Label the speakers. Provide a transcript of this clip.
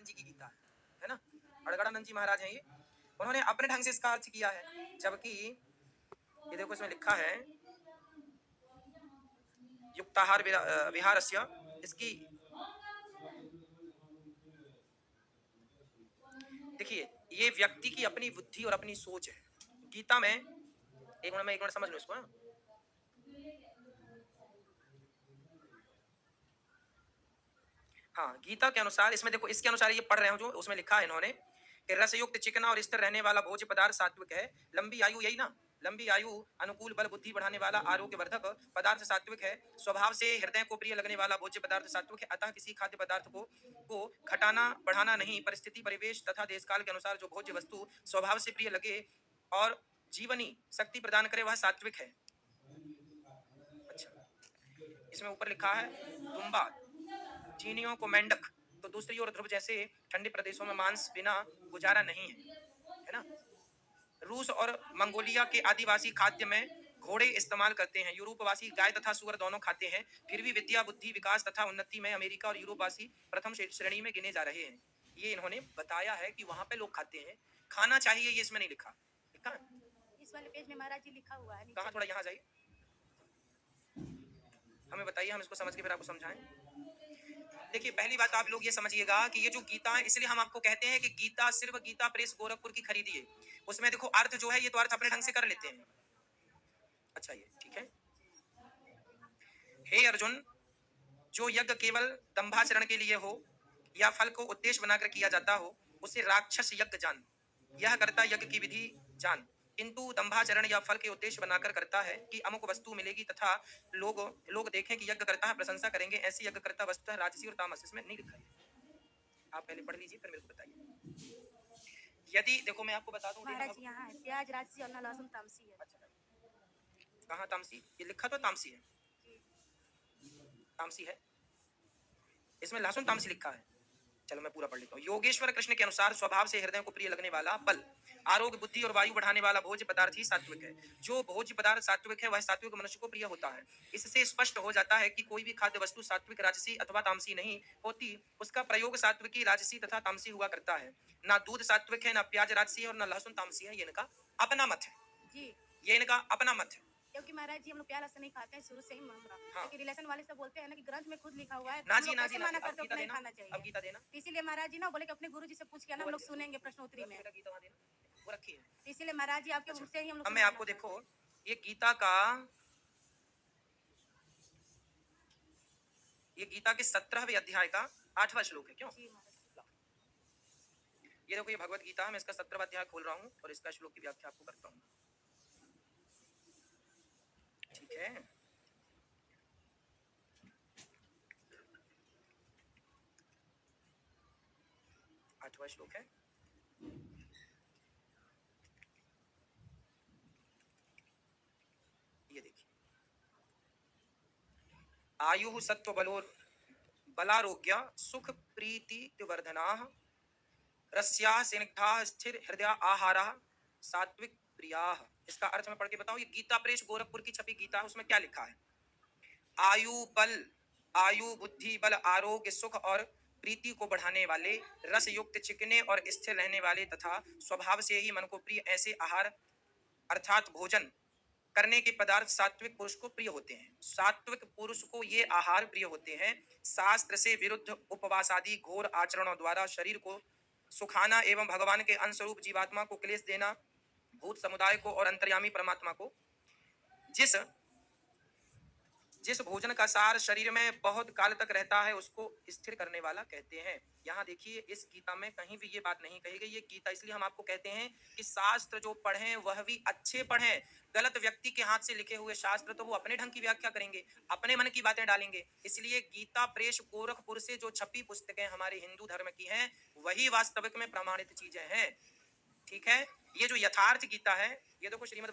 Speaker 1: जी की गीता है ना, अड़गड़ानंद जी महाराज हैं ये, उन्होंने अपने ढंग से इसका अर्थ किया है। जबकि ये देखो इसमें लिखा है युक्ताहार विहारस्य, इसकी देखिए ये व्यक्ति की अपनी बुद्धि और अपनी सोच है। गीता में एक मिनट समझ लो इसको ना। हाँ, गीता के अनुसार इसमें देखो, इसके अनुसार ये पढ़ रहे हो जो उसमें लिखा है इन्होंने कि रसयुक्त चिकना और स्थिर रहने वाला भोज्य पदार्थ सात्विक है। लंबी आयु, यही ना, लंबी आयु, अनुकूल बल, बुद्धि बढ़ाने वाला, आरोग्यवर्धक पदार्थ सात्विक है। स्वभाव से हृदय को प्रिय लगने वाला भोज्य पदार्थ सात्विक है। अतः किसी खाद्य पदार्थ को घटाना बढ़ाना नहीं, परिस्थिति परिवेश तथा देशकाल के अनुसार जो भोज्य वस्तु स्वभाव से प्रिय लगे और जीवनी शक्ति प्रदान करे वह सात्विक है। अच्छा, इसमें ऊपर लिखा है दुम्बा चीनियों को मेंढक, तो दूसरी ओर ध्रुव जैसे ठंडे प्रदेशों में मांस बिना गुजारा नहीं है ना। रूस और मंगोलिया के आदिवासी खाद्य में घोड़े इस्तेमाल करते हैं। यूरोपवासी गाय तथा सुअर दोनों खाते हैं। फिर भी विद्या, बुद्धि, विकास तथा उन्नति में अमेरिका और यूरोपवासी प्रथम श्रेणी में गिने जा रहे हैं। ये इन्होंने बताया है कि वहां पे लोग खाते हैं, खाना चाहिए, ये इसमें नहीं लिखा। लिखा है
Speaker 2: इस वाले पेज में महाराज जी लिखा हुआ है।
Speaker 1: कहाँ, थोड़ा यहाँ जाइए, हमें बताइए, हम इसको समझ के फिर आपको समझाएं। देखिए पहली बात आप लोग ये समझिएगा कि ये जो गीता है, इसलिए हम आपको कहते हैं कि गीता सिर्फ गीता प्रेस गोरखपुर की खरीदिए। उसमें देखो अर्थ जो है ये तो अर्थ अपने ढंग से कर लेते हैं। अच्छा ये ठीक है। हे अर्जुन, जो यज्ञ केवल दंभाचरण के लिए हो या फल को उद्देश्य बनाकर किया जाता हो उसे राक्षस यज्ञ जान। यह करता यज्ञ की विधि जान, किंतु दंभाचरण या फल के उद्देश्य बनाकर करता है कि अमुक वस्तु मिलेगी तथा लोग लोग देखें कि यज्ञ करता है, प्रशंसा करेंगे, ऐसी यज्ञ करता वस्तुतः राजसी और तामस। इसमें नहीं लिखा है, आप पहले पढ़ लीजिए फिर मेरे को बताइए। यदि देखो मैं आपको बता दूं
Speaker 2: महाराज यहाँ है प्याज राजसी और लहसुन तामसी है।
Speaker 1: अच्छा, कहाँ तामसी, ये लिखा तो तामसी है, तामसी है, इसमें लहसुन तामसी लिखा है। चलो मैं पूरा पढ़ लेता हूँ। योगेश्वर कृष्ण के अनुसार स्वभाव से हृदय को प्रिय लगने वाला बल, आरोग्य, बुद्धि और वायु बढ़ाने वाला भोज्य पदार्थ ही सात्विक है। जो भोज्य पदार्थ सात्विक है वह सात्विक मनुष्य को प्रिय होता है। इससे स्पष्ट हो जाता है कि कोई भी खाद्य वस्तु सात्विक, राजसी अथवा तामसी नहीं होती, उसका प्रयोग सात्विकी, राजसी तथा तामसी हुआ करता है। ना दूध सात्विक है, ना प्याज राजसी है और ना लहसुन तामसी है। ये इनका अपना मत है जी, ये इनका अपना मत है। क्योंकि महाराज जी हम लोग प्याज लहसुन नहीं खाते हैं शुरू से ही हमरा। हाँ। क्योंकि रिलेशन वाले सब बोलते हैं ना कि ग्रंथ में खुद लिखा हुआ है, ना जी, ना जी, मना करते हो नहीं खाना चाहिए। अब गीता देना, इसीलिए महाराज जी ना बोले कि अपने गुरु जी से पूछ के ना हम लोग सुनेंगे प्रश्नोत्तरी में। गीता वहां देना, वो रखी है, इसीलिए महाराज जी आपके मुझसे ही हम लोग। अब मैं आपको देखो ये गीता का, ये गीता के 17वें अध्याय का 8वां श्लोक है। क्यों? ये देखो ये भगवत गीता है, मैं इसका 17वां अध्याय खोल रहा हूँ और इसका श्लोक की व्याख्या आपको करता हूँ। ठीक है, 8वां श्लोक है। ये देखिए, आयु सत्व बलारोग्य सुख प्रीति वर्धना रस्या स्निग्धा स्थिर हृदय आहारा सात्विक प्रिया। इसका अर्थ मैं पढ़ के बताऊं। ये गीता प्रेस गोरखपुर की छपी गीता है, उसमें क्या लिखा है? आयु बुद्धि बल आरोग्य सुख और प्रीति को बढ़ाने वाले, रस युक्त चिकने और स्थिर रहने वाले तथा स्वभाव से ही मन को प्रिय ऐसे आहार अर्थात भोजन करने के पदार्थ सात्विक पुरुष को प्रिय होते हैं। सात्विक पुरुष को ये आहार प्रिय होते हैं। शास्त्र से विरुद्ध उपवास आदि घोर आचरणों द्वारा शरीर को सुखाना एवं भगवान के अंशरूप जीवात्मा को क्लेश देना, भूत समुदाय को और अंतर्यामी परमात्मा को जिस भोजन का सार शरीर में बहुत काल तक रहता है उसको स्थिर करने वाला कहते हैं। यहाँ देखिए इस गीता में कहीं भी ये बात नहीं कही गई। ये गीता इसलिए हम आपको कहते हैं कि शास्त्र जो पढ़ें वह भी अच्छे पढ़ें। गलत व्यक्ति के हाथ से लिखे हुए शास्त्र तो वो अपने ढंग की व्याख्या करेंगे, अपने मन की बातें डालेंगे। इसलिए गीता प्रेस गोरखपुर से जो छपी पुस्तकें हमारे हिंदू धर्म की हैं वही वास्तविक में प्रमाणित चीजें हैं। ठीक है, ये जो यथार्थ गीता है, ये देखो श्रीमद्